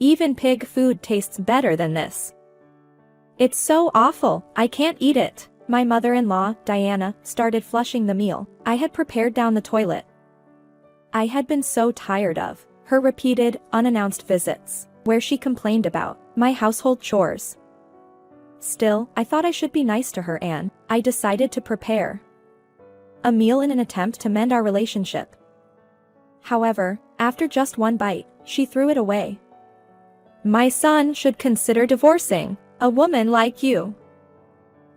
Even pig food tastes better than this. It's so awful, I can't eat it. My mother-in-law, Diana, started flushing the meal I had prepared down the toilet. I had been so tired of her repeated, unannounced visits, where she complained about my household chores. Still, I thought I should be nice to her and I decided to prepare a meal in an attempt to mend our relationship. However, after just one bite, she threw it away. My son should consider divorcing a woman like you.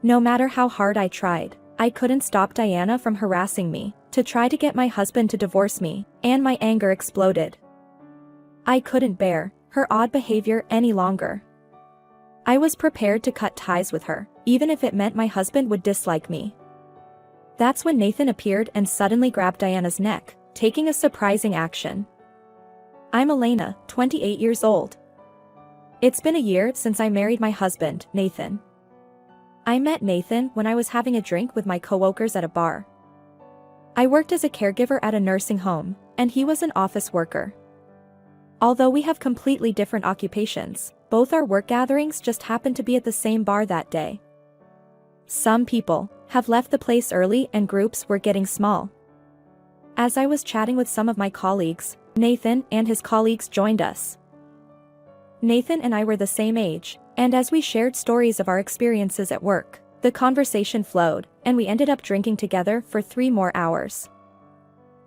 No matter how hard I tried, I couldn't stop Diana from harassing me to try to get my husband to divorce me, and my anger exploded. I couldn't bear her odd behavior any longer. I was prepared to cut ties with her, even if it meant my husband would dislike me. That's when Nathan appeared and suddenly grabbed Diana's neck, taking a surprising action. I'm Elena, 28 years old. It's been a year since I married my husband, Nathan. I met Nathan when I was having a drink with my coworkers at a bar. I worked as a caregiver at a nursing home, and he was an office worker. Although we have completely different occupations, both our work gatherings just happened to be at the same bar that day. Some people have left the place early and groups were getting small. As I was chatting with some of my colleagues, Nathan and his colleagues joined us. Nathan and I were the same age, and as we shared stories of our experiences at work, the conversation flowed, and we ended up drinking together for 3 more hours.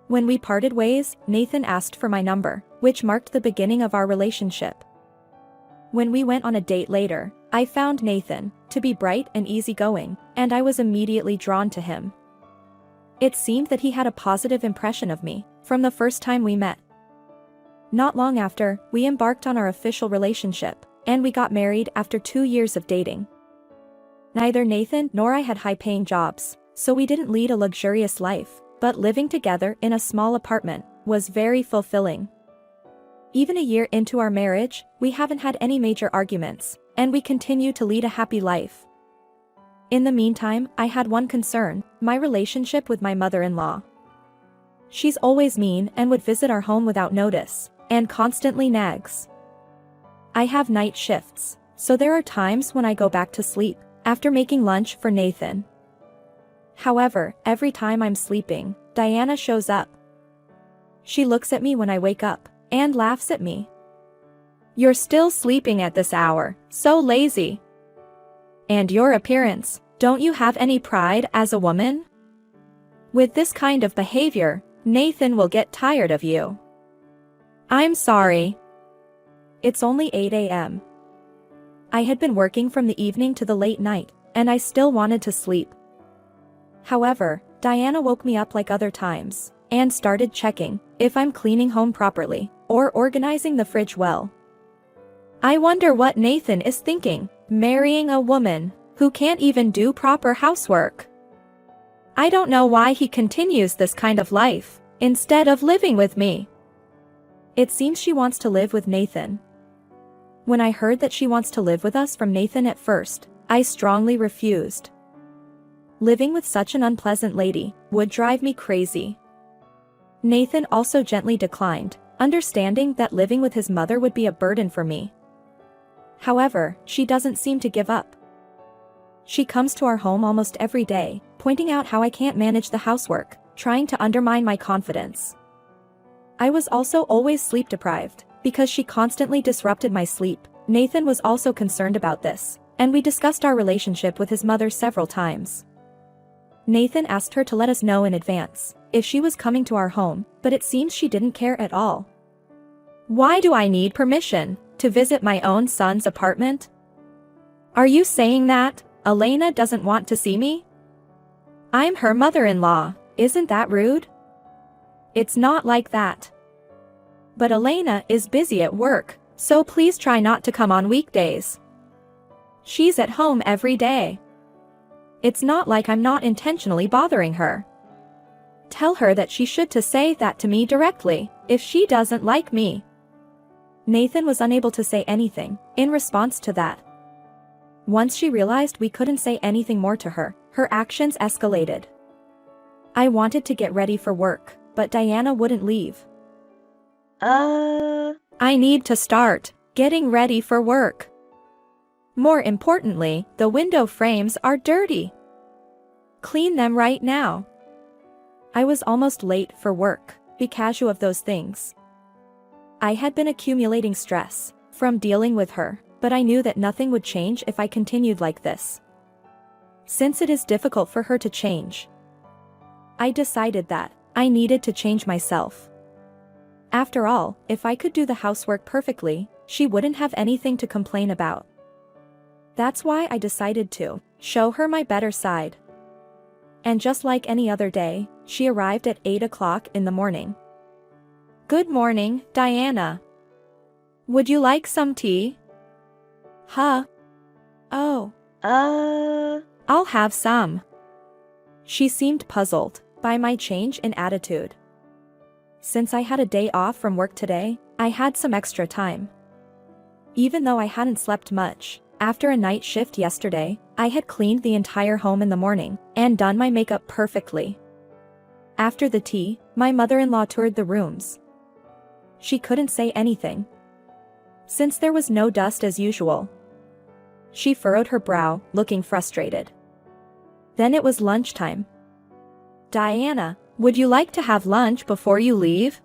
When we parted ways, Nathan asked for my number, which marked the beginning of our relationship. When we went on a date later, I found Nathan to be bright and easygoing, and I was immediately drawn to him. It seemed that he had a positive impression of me from the first time we met. Not long after, we embarked on our official relationship, and we got married after 2 years of dating. Neither Nathan nor I had high-paying jobs, so we didn't lead a luxurious life, but living together in a small apartment was very fulfilling. Even a year into our marriage, we haven't had any major arguments, and we continue to lead a happy life. In the meantime, I had one concern: my relationship with my mother-in-law. She's always mean and would visit our home without notice, and constantly nags. I have night shifts, so there are times when I go back to sleep after making lunch for Nathan. However, every time I'm sleeping, Diana shows up. She looks at me when I wake up and laughs at me. You're still sleeping at this hour, so lazy. And your appearance, don't you have any pride as a woman? With this kind of behavior, Nathan will get tired of you. I'm sorry. It's only 8 a.m. I had been working from the evening to the late night, and I still wanted to sleep. However, Diana woke me up like other times, and started checking if I'm cleaning home properly, or organizing the fridge well. I wonder what Nathan is thinking, marrying a woman who can't even do proper housework. I don't know why he continues this kind of life, instead of living with me. It seems she wants to live with Nathan. When I heard that she wants to live with us from Nathan at first, I strongly refused. Living with such an unpleasant lady would drive me crazy. Nathan also gently declined, understanding that living with his mother would be a burden for me. However, she doesn't seem to give up. She comes to our home almost every day, pointing out how I can't manage the housework, trying to undermine my confidence. I was also always sleep deprived, because she constantly disrupted my sleep. Nathan was also concerned about this, and we discussed our relationship with his mother several times. Nathan asked her to let us know in advance if she was coming to our home, but it seems she didn't care at all. Why do I need permission to visit my own son's apartment? Are you saying that Elena doesn't want to see me? I'm her mother-in-law, isn't that rude? It's not like that. But Elena is busy at work, so please try not to come on weekdays. She's at home every day. It's not like I'm not intentionally bothering her. Tell her that she should to say that to me directly, if she doesn't like me. Nathan was unable to say anything in response to that. Once she realized we couldn't say anything more to her, her actions escalated. I wanted to get ready for work, but Diana wouldn't leave. I need to start getting ready for work. More importantly, the window frames are dirty. Clean them right now. I was almost late for work, because of those things. I had been accumulating stress from dealing with her, but I knew that nothing would change if I continued like this. Since it is difficult for her to change, I decided that I needed to change myself. After all, if I could do the housework perfectly, she wouldn't have anything to complain about. That's why I decided to show her my better side. And just like any other day, she arrived at 8 o'clock in the morning. Good morning, Diana. Would you like some tea? Huh? Oh. I'll have some. She seemed puzzled by my change in attitude. Since I had a day off from work today, I had some extra time. Even though I hadn't slept much, after a night shift yesterday, I had cleaned the entire home in the morning and done my makeup perfectly. After the tea, my mother-in-law toured the rooms. She couldn't say anything, since there was no dust as usual. She furrowed her brow, looking frustrated. Then it was lunchtime. Diana, would you like to have lunch before you leave?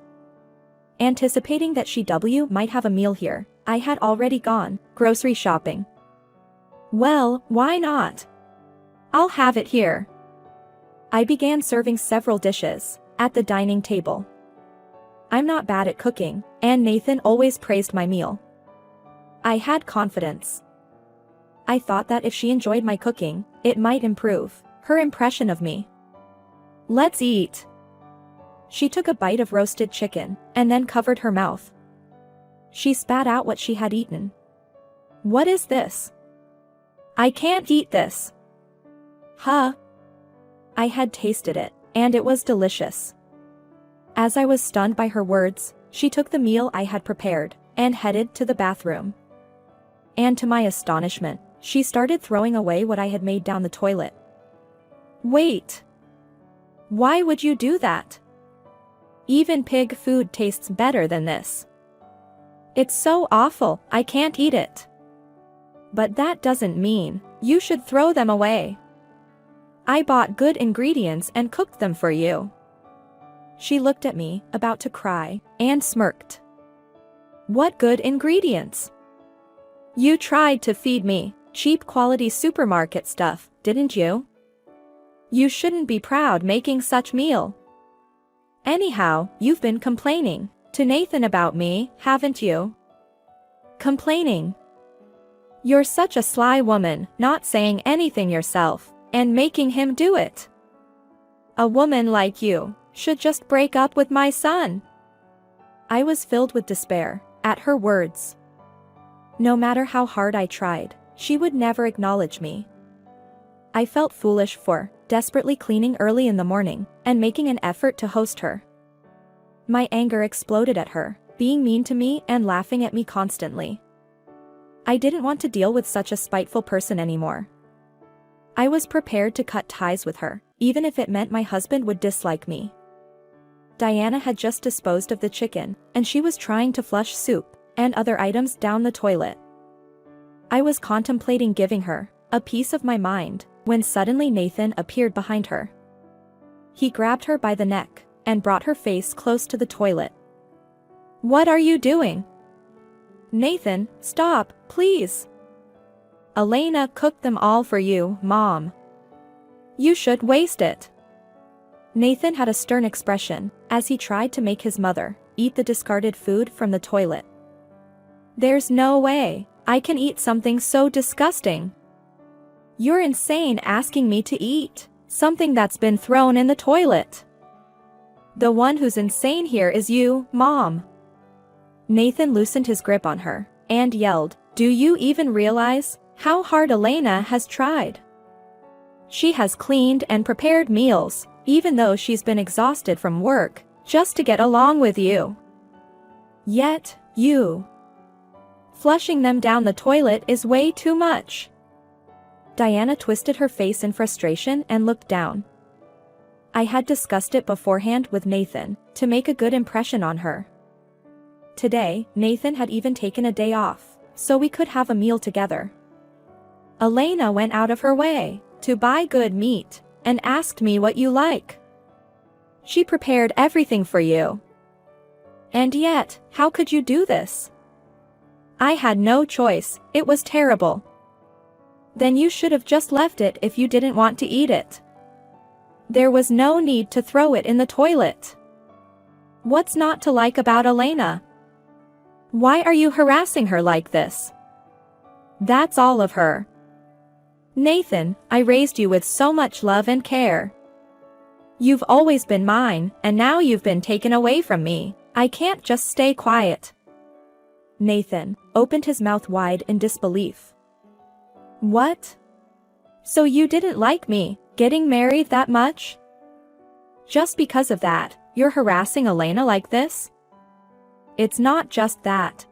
Anticipating that she might have a meal here, I had already gone grocery shopping. Well, why not? I'll have it here. I began serving several dishes at the dining table. I'm not bad at cooking, and Nathan always praised my meal. I had confidence. I thought that if she enjoyed my cooking, it might improve her impression of me. Let's eat. She took a bite of roasted chicken, and then covered her mouth. She spat out what she had eaten. What is this? I can't eat this. Huh? I had tasted it, and it was delicious. As I was stunned by her words, she took the meal I had prepared and headed to the bathroom. And to my astonishment, she started throwing away what I had made down the toilet. Wait. Why would you do that? Even pig food tastes better than this. It's so awful, I can't eat it. But that doesn't mean you should throw them away. I bought good ingredients and cooked them for you. She looked at me, about to cry, and smirked. What good ingredients? You tried to feed me cheap quality supermarket stuff, didn't you? You shouldn't be proud making such meal. Anyhow, you've been complaining to Nathan about me, haven't you? Complaining? You're such a sly woman, not saying anything yourself, and making him do it. A woman like you should just break up with my son. I was filled with despair at her words. No matter how hard I tried, she would never acknowledge me. I felt foolish for desperately cleaning early in the morning and making an effort to host her. My anger exploded at her, being mean to me and laughing at me constantly. I didn't want to deal with such a spiteful person anymore. I was prepared to cut ties with her, even if it meant my husband would dislike me. Diana had just disposed of the chicken, and she was trying to flush soup and other items down the toilet. I was contemplating giving her a piece of my mind when suddenly Nathan appeared behind her. He grabbed her by the neck and brought her face close to the toilet. What are you doing? Nathan, stop, please. Elena cooked them all for you, Mom. You should waste it. Nathan had a stern expression as he tried to make his mother eat the discarded food from the toilet. There's no way I can eat something so disgusting. You're insane asking me to eat something that's been thrown in the toilet. The one who's insane here is you, Mom. Nathan loosened his grip on her and yelled, Do you even realize how hard Elena has tried? She has cleaned and prepared meals, even though she's been exhausted from work, just to get along with you. Yet, you flushing them down the toilet is way too much. Diana twisted her face in frustration and looked down. I had discussed it beforehand with Nathan to make a good impression on her. Today, Nathan had even taken a day off, so we could have a meal together. Elena went out of her way to buy good meat and asked me what you like. She prepared everything for you. And yet, how could you do this? I had no choice, it was terrible. Then you should have just left it if you didn't want to eat it. There was no need to throw it in the toilet. What's not to like about Elena? Why are you harassing her like this? That's all of her. Nathan, I raised you with so much love and care. You've always been mine, and now you've been taken away from me. I can't just stay quiet. Nathan opened his mouth wide in disbelief. What? So you didn't like me getting married that much? Just because of that, you're harassing Elena like this? It's not just that.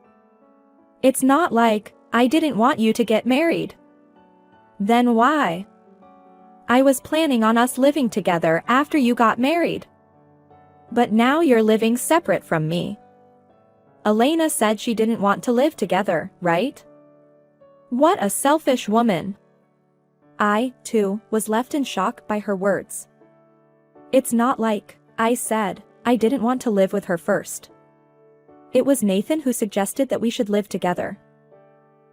It's not like I didn't want you to get married. Then why? I was planning on us living together after you got married. But now you're living separate from me. Elena said she didn't want to live together, right? What a selfish woman. I, too, was left in shock by her words. It's not like I said I didn't want to live with her first. It was Nathan who suggested that we should live together.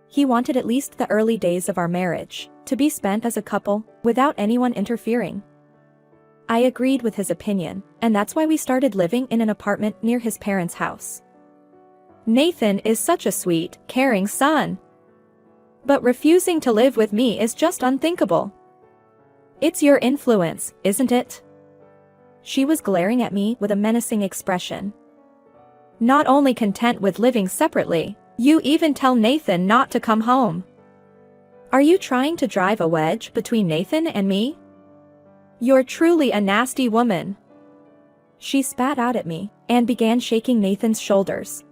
He wanted at least the early days of our marriage to be spent as a couple, without anyone interfering. I agreed with his opinion, and that's why we started living in an apartment near his parents' house. Nathan is such a sweet, caring son. But refusing to live with me is just unthinkable. It's your influence, isn't it? She was glaring at me with a menacing expression. Not only content with living separately, you even tell Nathan not to come home. Are you trying to drive a wedge between Nathan and me? You're truly a nasty woman. She spat out at me and began shaking Nathan's shoulders.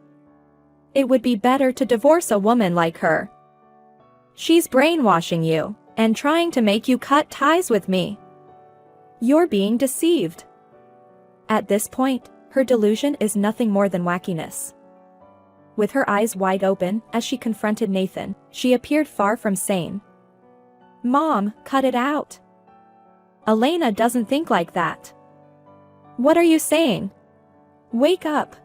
It would be better to divorce a woman like her. She's brainwashing you and trying to make you cut ties with me. You're being deceived. At this point, her delusion is nothing more than wackiness. With her eyes wide open as she confronted Nathan, she appeared far from sane. Mom, cut it out. Elena doesn't think like that. What are you saying? Wake up.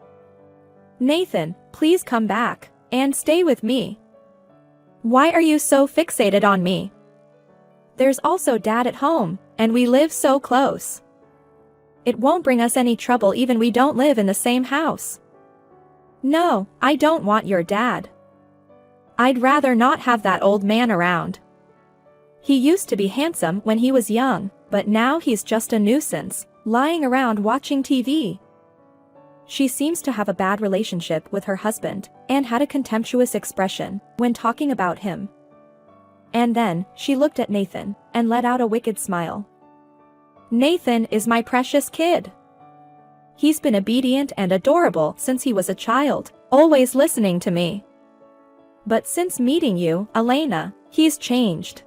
Nathan, please come back and stay with me. Why are you so fixated on me? There's also Dad at home, and we live so close. It won't bring us any trouble even we don't live in the same house. No, I don't want your dad. I'd rather not have that old man around. He used to be handsome when he was young, but now he's just a nuisance, lying around watching TV. She seems to have a bad relationship with her husband, and had a contemptuous expression when talking about him. And then, she looked at Nathan, and let out a wicked smile. Nathan is my precious kid. He's been obedient and adorable since he was a child, always listening to me. But since meeting you, Elena, he's changed.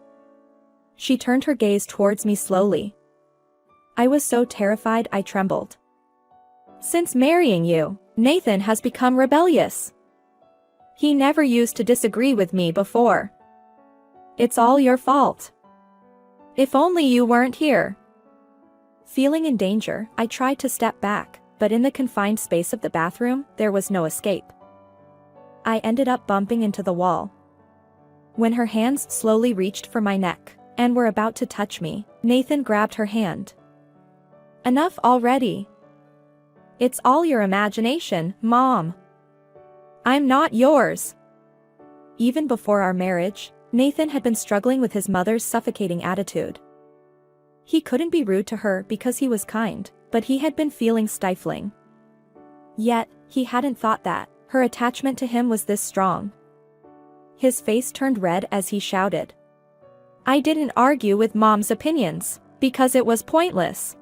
She turned her gaze towards me slowly. I was so terrified I trembled. Since marrying you, Nathan has become rebellious. He never used to disagree with me before. It's all your fault. If only you weren't here. Feeling in danger, I tried to step back, but in the confined space of the bathroom, there was no escape. I ended up bumping into the wall. When her hands slowly reached for my neck, and were about to touch me, Nathan grabbed her hand. Enough already. It's all your imagination, Mom. I'm not yours. Even before our marriage, Nathan had been struggling with his mother's suffocating attitude. He couldn't be rude to her because he was kind, but he had been feeling stifling. Yet, he hadn't thought that her attachment to him was this strong. His face turned red as he shouted. I didn't argue with Mom's opinions, because it was pointless.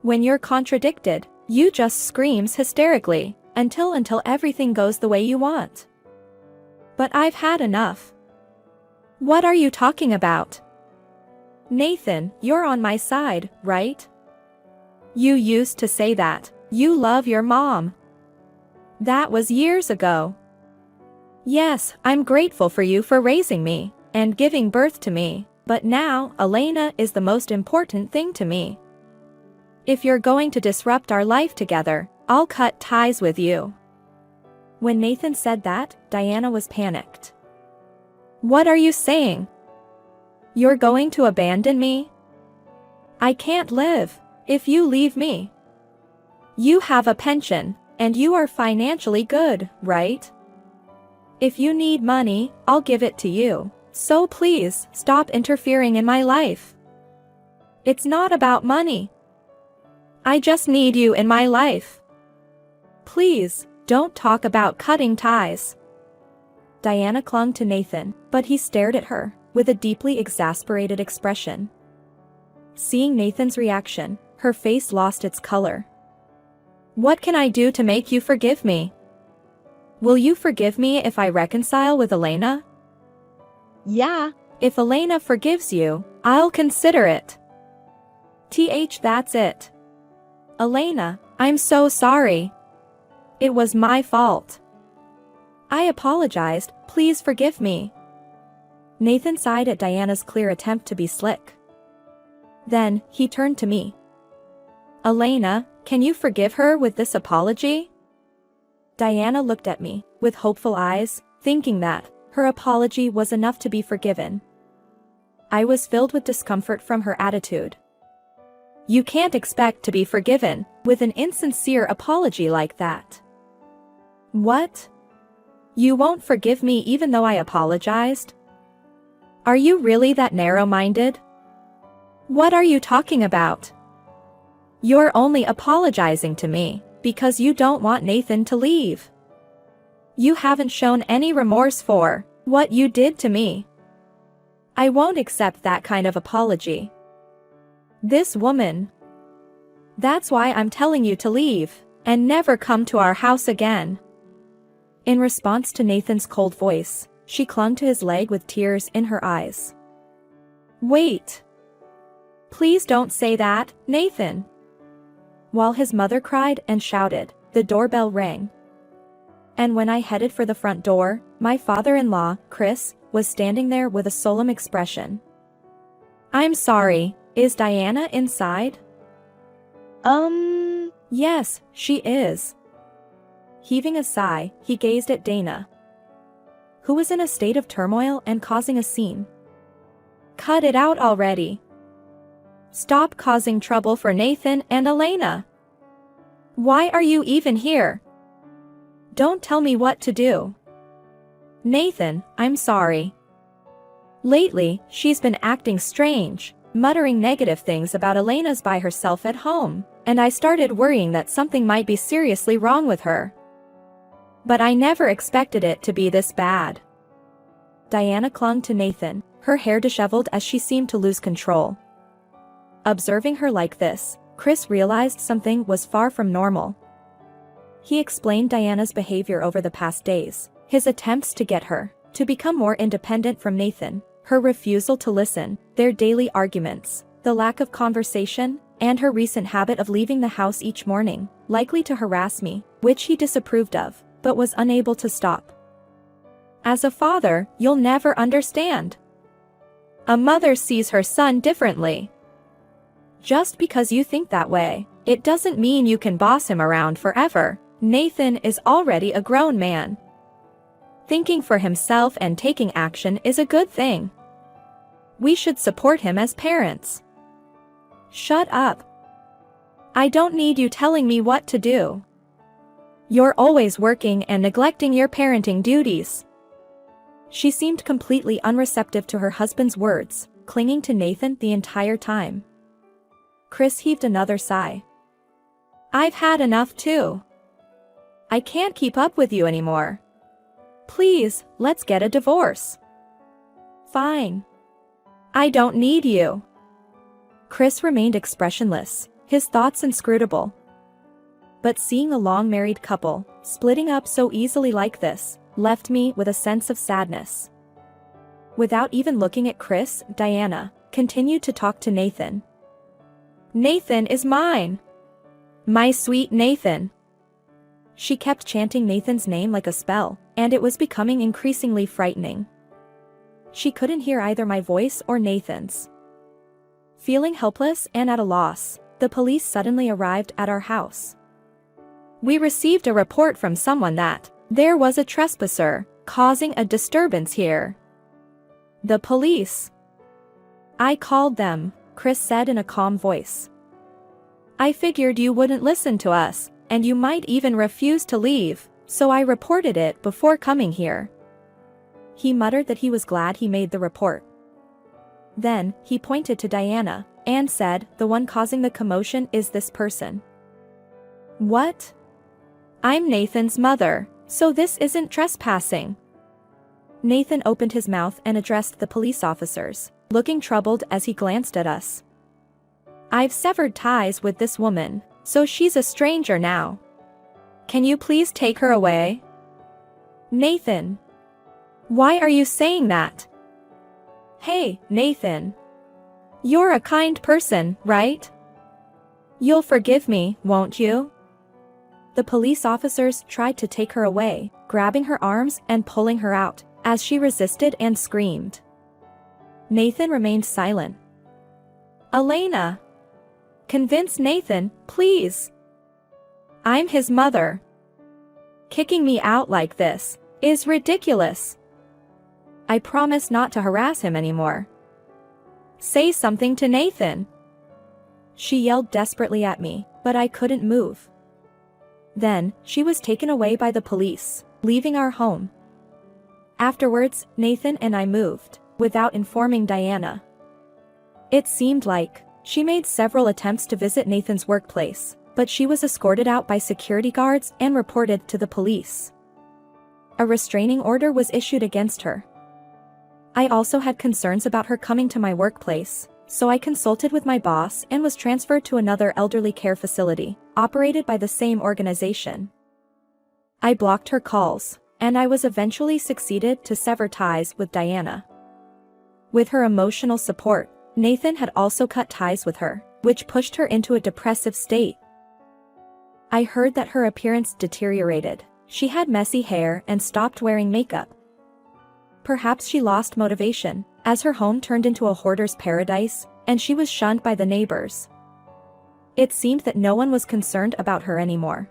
When you're contradicted, you just screams hysterically, until everything goes the way you want. But I've had enough. What are you talking about? Nathan, you're on my side, right? You used to say that you love your mom. That was years ago. Yes, I'm grateful for you for raising me and giving birth to me, but now Elena is the most important thing to me. If you're going to disrupt our life together, I'll cut ties with you." When Nathan said that, Diana was panicked. "What are you saying? You're going to abandon me? I can't live if you leave me. You have a pension, and you are financially good, right? If you need money, I'll give it to you. So please, stop interfering in my life. It's not about money. I just need you in my life. Please, don't talk about cutting ties." Diana clung to Nathan, but he stared at her with a deeply exasperated expression. Seeing Nathan's reaction, her face lost its color. "What can I do to make you forgive me? Will you forgive me if I reconcile with Elena?" "Yeah, if Elena forgives you, I'll consider it." That's it. Elena, I'm so sorry. It was my fault. I apologized, please forgive me. Nathan sighed at Diana's clear attempt to be slick. Then, he turned to me. "Elena, can you forgive her with this apology?" Diana looked at me, with hopeful eyes, thinking that her apology was enough to be forgiven. I was filled with discomfort from her attitude. You can't expect to be forgiven with an insincere apology like that. What? You won't forgive me even though I apologized? Are you really that narrow-minded? What are you talking about? You're only apologizing to me because you don't want Nathan to leave. You haven't shown any remorse for what you did to me. I won't accept that kind of apology. This woman. That's why I'm telling you to leave and never come to our house again. In response to Nathan's cold voice, she clung to his leg with tears in her eyes. Wait. Please don't say that, Nathan. While his mother cried and shouted, the doorbell rang. And when I headed for the front door, my father-in-law, Chris, was standing there with a solemn expression. I'm sorry, is Diana inside? Yes, she is. Heaving a sigh, he gazed at Dana, who was in a state of turmoil and causing a scene. Cut it out already. Stop causing trouble for Nathan and Elena. Why are you even here? Don't tell me what to do. Nathan, I'm sorry. Lately, she's been acting strange, muttering negative things about Elena's by herself at home, and I started worrying that something might be seriously wrong with her. But I never expected it to be this bad. Diana clung to Nathan, her hair disheveled as she seemed to lose control. Observing her like this, Chris realized something was far from normal. He explained Diana's behavior over the past days, his attempts to get her to become more independent from Nathan, her refusal to listen, their daily arguments, the lack of conversation, and her recent habit of leaving the house each morning, likely to harass me, which he disapproved of, but was unable to stop. As a father, you'll never understand. A mother sees her son differently. Just because you think that way, it doesn't mean you can boss him around forever. Nathan is already a grown man. Thinking for himself and taking action is a good thing. We should support him as parents. Shut up. I don't need you telling me what to do. You're always working and neglecting your parenting duties. She seemed completely unreceptive to her husband's words, clinging to Nathan the entire time. Chris heaved another sigh. I've had enough too. I can't keep up with you anymore. Please, let's get a divorce. Fine. I don't need you. Chris remained expressionless, his thoughts inscrutable. But seeing a long-married couple splitting up so easily like this left me with a sense of sadness. Without even looking at Chris, Diana continued to talk to Nathan. Nathan is mine. My sweet Nathan. She kept chanting Nathan's name like a spell, and it was becoming increasingly frightening. She couldn't hear either my voice or Nathan's. Feeling helpless and at a loss, the police suddenly arrived at our house. We received a report from someone that there was a trespasser causing a disturbance here. The police. I called them, Chris said in a calm voice. I figured you wouldn't listen to us, and you might even refuse to leave, so I reported it before coming here. He muttered that he was glad he made the report. Then, he pointed to Diana, and said, the one causing the commotion is this person. What? I'm Nathan's mother, so this isn't trespassing. Nathan opened his mouth and addressed the police officers, looking troubled as he glanced at us. I've severed ties with this woman, so she's a stranger now. Can you please take her away? Nathan. Why are you saying that? Hey, Nathan. You're a kind person, right? You'll forgive me, won't you? The police officers tried to take her away, grabbing her arms and pulling her out, as she resisted and screamed. Nathan remained silent. Elena. Convince Nathan, please. I'm his mother. Kicking me out like this is ridiculous. I promise not to harass him anymore. Say something to Nathan. She yelled desperately at me, but I couldn't move. Then, she was taken away by the police, leaving our home. Afterwards, Nathan and I moved, without informing Diana. It seemed like she made several attempts to visit Nathan's workplace, but she was escorted out by security guards and reported to the police. A restraining order was issued against her. I also had concerns about her coming to my workplace, so I consulted with my boss and was transferred to another elderly care facility, operated by the same organization. I blocked her calls, and I was eventually succeeded to sever ties with Diana. With her emotional support, Nathan had also cut ties with her, which pushed her into a depressive state. I heard that her appearance deteriorated. She had messy hair and stopped wearing makeup. Perhaps she lost motivation, as her home turned into a hoarder's paradise, and she was shunned by the neighbors. It seemed that no one was concerned about her anymore.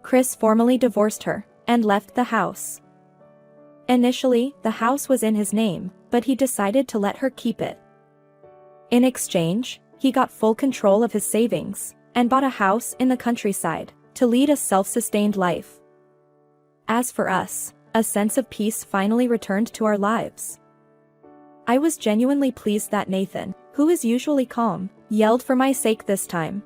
Chris formally divorced her, and left the house. Initially, the house was in his name, but he decided to let her keep it. In exchange, he got full control of his savings, and bought a house in the countryside, to lead a self-sustained life. As for us, a sense of peace finally returned to our lives. I was genuinely pleased that Nathan, who is usually calm, yelled for my sake this time.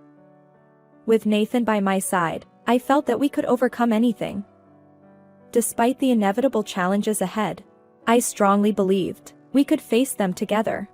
With Nathan by my side, I felt that we could overcome anything. Despite the inevitable challenges ahead, I strongly believed we could face them together.